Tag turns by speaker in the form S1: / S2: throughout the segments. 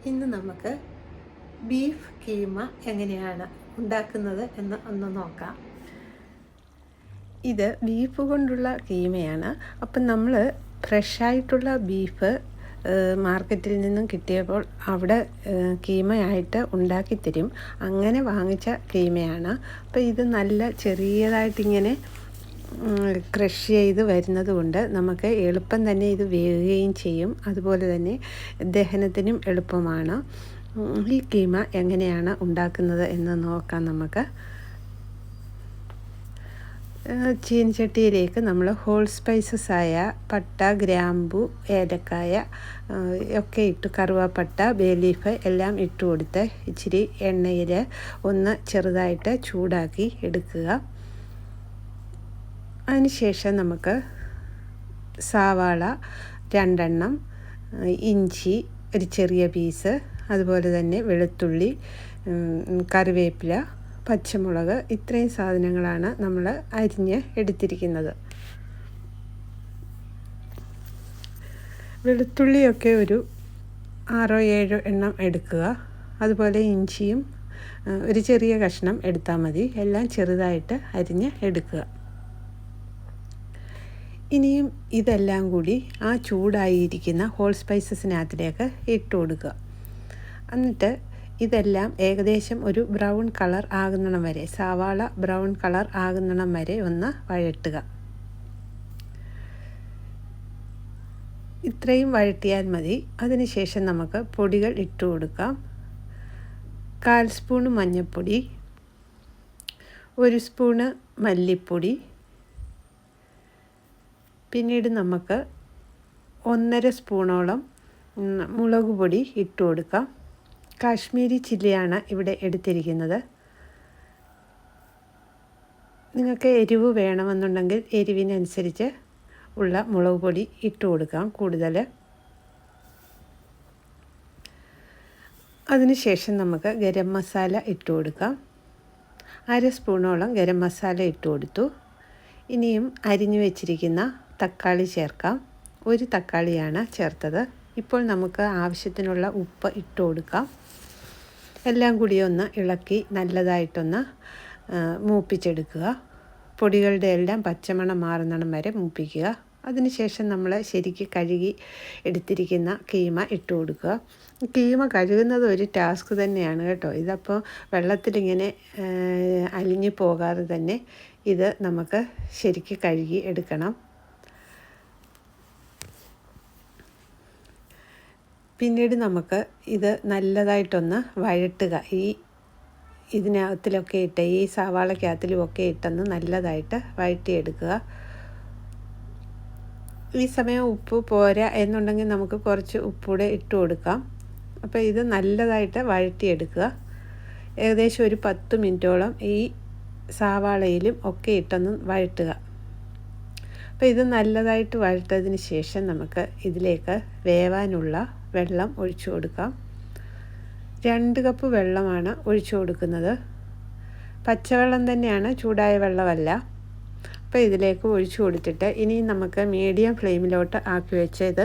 S1: ഇന്ന് നമുക്ക് ബീഫ് കീമ എങ്ങനെയാണ് ഉണ്ടാക്കുന്നത് എന്ന് ഒന്ന് നോക്കാം. ഇത് ബീഫ് കൊണ്ടുള്ള കീമയാണ്. അപ്പം നമ്മൾ ഫ്രഷായിട്ടുള്ള ബീഫ് മാർക്കറ്റിൽ നിന്നും കിട്ടിയപ്പോൾ അവിടെ കീമയായിട്ട് ഉണ്ടാക്കിത്തരും. അങ്ങനെ വാങ്ങിച്ച കീമയാണ്. അപ്പോൾ ഇത് നല്ല ചെറിയതായിട്ടിങ്ങനെ ക്രഷ് ചെയ്ത് വരുന്നത് കൊണ്ട് നമുക്ക് എളുപ്പം തന്നെ ഇത് വേകുകയും ചെയ്യും. അതുപോലെ തന്നെ ദഹനത്തിനും എളുപ്പമാണ്. ഈ കീമ എങ്ങനെയാണ് ഉണ്ടാക്കുന്നത് എന്ന് നോക്കാം നമുക്ക്. ചീനച്ചട്ടിയിലേക്ക് നമ്മൾ ഹോൾ സ്പൈസസ് ആയ പട്ട, ഗ്രാമ്പു, ഏലക്കായ ഒക്കെ ഇട്ട്, കറുവാപ്പട്ട, ബേ ലീഫ് എല്ലാം ഇട്ട് കൊടുത്ത് ഇച്ചിരി എണ്ണയിൽ ഒന്ന് ചെറുതായിട്ട് ചൂടാക്കി എടുക്കുക. അതിനുശേഷം നമുക്ക് സവാള 2 എണ്ണം, ഇഞ്ചി ഒരു ചെറിയ പീസ്, അതുപോലെ തന്നെ വെളുത്തുള്ളി, കറിവേപ്പില, പച്ചമുളക്, ഇത്രയും സാധനങ്ങളാണ് നമ്മൾ അരിഞ്ഞ് എടുത്തിരിക്കുന്നത്. വെളുത്തുള്ളിയൊക്കെ ഒരു 6-7 എണ്ണം എടുക്കുക. അതുപോലെ ഇഞ്ചിയും ഒരു ചെറിയ കഷ്ണം എടുത്താൽ മതി. എല്ലാം ചെറുതായിട്ട് അരിഞ്ഞ് എടുക്കുക. ഇനിയും ഇതെല്ലാം കൂടി ആ ചൂടായിരിക്കുന്ന ഹോൾ സ്പൈസസിനകത്തിലേക്ക് ഇട്ട് കൊടുക്കുക. എന്നിട്ട് ഇതെല്ലാം ഏകദേശം ഒരു ബ്രൗൺ കളർ ആകുന്നിടം വരെ, സവാള ബ്രൗൺ കളർ ആകുന്നിടം വരെ ഒന്ന് വഴട്ടുക. ഇത്രയും വഴട്ടിയാൽ മതി. അതിനുശേഷം നമുക്ക് പൊടികൾ ഇട്ട് കൊടുക്കാം. 1/4 സ്പൂൺ മഞ്ഞൾപ്പൊടി, 1 സ്പൂണ് മല്ലിപ്പൊടി, പിന്നീട് നമുക്ക് 1.5 സ്പൂണോളം മുളക് പൊടി ഇട്ട് കൊടുക്കാം. കാശ്മീരി ചില്ലിയാണ് ഇവിടെ എടുത്തിരിക്കുന്നത്. നിങ്ങൾക്ക് എരിവ് വേണമെന്നുണ്ടെങ്കിൽ എരിവിനനുസരിച്ച് ഉള്ള മുളക് പൊടി ഇട്ട് കൊടുക്കാം കൂടുതൽ. അതിനുശേഷം നമുക്ക് ഗരം മസാല ഇട്ട് കൊടുക്കാം. 1/2 സ്പൂണോളം ഗരം മസാല ഇട്ട് കൊടുത്തു. ഇനിയും അരിഞ്ഞു വെച്ചിരിക്കുന്ന തക്കാളി ചേർക്കാം. 1 തക്കാളിയാണ് ചേർത്തത്. ഇപ്പോൾ നമുക്ക് ആവശ്യത്തിനുള്ള ഉപ്പ് ഇട്ട് കൊടുക്കാം. എല്ലാം കൂടി ഒന്ന് ഇളക്കി നല്ലതായിട്ടൊന്ന് മൂപ്പിച്ചെടുക്കുക. പൊടികളുടെ എല്ലാം പച്ചമണം മാറുന്നിടം വരെ മൂപ്പിക്കുക. അതിനുശേഷം നമ്മൾ ശരിക്ക് കഴുകി എടുത്തിരിക്കുന്ന കീമ ഇട്ട് കൊടുക്കുക. കീമ കഴുകുന്നത് ഒരു ടാസ്ക് തന്നെയാണ് കേട്ടോ. ഇതപ്പോൾ വെള്ളത്തിലിങ്ങനെ അലിഞ്ഞു പോകാതെ തന്നെ ഇത് നമുക്ക് ശരിക്ക് കഴുകി എടുക്കണം. പിന്നീട് നമുക്ക് ഇത് നല്ലതായിട്ടൊന്ന് വഴട്ടുക. ഇതിനകത്തിലൊക്കെ ഇട്ട്, ഈ സവാളക്കകത്തിലുമൊക്കെ ഇട്ടൊന്ന് നല്ലതായിട്ട് വഴറ്റിയെടുക്കുക. ഈ സമയം ഉപ്പ് പോരാ എന്നുണ്ടെങ്കിൽ നമുക്ക് കുറച്ച് ഉപ്പൂടെ ഇട്ട് കൊടുക്കാം. അപ്പോൾ ഇത് നല്ലതായിട്ട് വഴറ്റിയെടുക്കുക. ഏകദേശം ഒരു 10 മിനിറ്റോളം ഈ സവാളയിലും ഒക്കെ ഇട്ടൊന്ന് വഴട്ടുക. അപ്പോൾ ഇത് നല്ലതായിട്ട് വഴറ്റതിന് ശേഷം നമുക്ക് ഇതിലേക്ക് വേവാനുള്ള വെള്ളം ഒഴിച്ചു കൊടുക്കാം. 2 കപ്പ് വെള്ളമാണ് ഒഴിച്ചു കൊടുക്കുന്നത്. പച്ചവെള്ളം തന്നെയാണ്, ചൂടായ വെള്ളമല്ല. അപ്പോൾ ഇതിലേക്ക് ഒഴിച്ചു കൊടുത്തിട്ട് ഇനി നമുക്ക് മീഡിയം ഫ്ലെയിമിലോട്ട് ആക്കി വെച്ച് ഇത്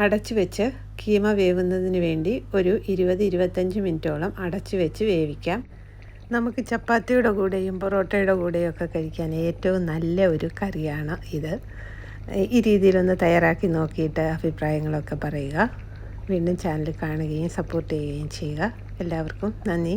S1: അടച്ചു വെച്ച് കീമ വേവുന്നതിന് വേണ്ടി ഒരു 20-25 മിനിറ്റോളം അടച്ചു വെച്ച് വേവിക്കാം. നമുക്ക് ചപ്പാത്തിയുടെ കൂടെയും പൊറോട്ടയുടെ കൂടെയൊക്കെ കഴിക്കാൻ ഏറ്റവും നല്ല ഒരു കറിയാണ് ഇത്. ഈ രീതിയിലൊന്ന് തയ്യാറാക്കി നോക്കിയിട്ട് അഭിപ്രായങ്ങളൊക്കെ പറയുക. വീണ്ടും ചാനൽ കാണുകയും സപ്പോർട്ട് ചെയ്യുകയും ചെയ്യുക. എല്ലാവർക്കും നന്ദി.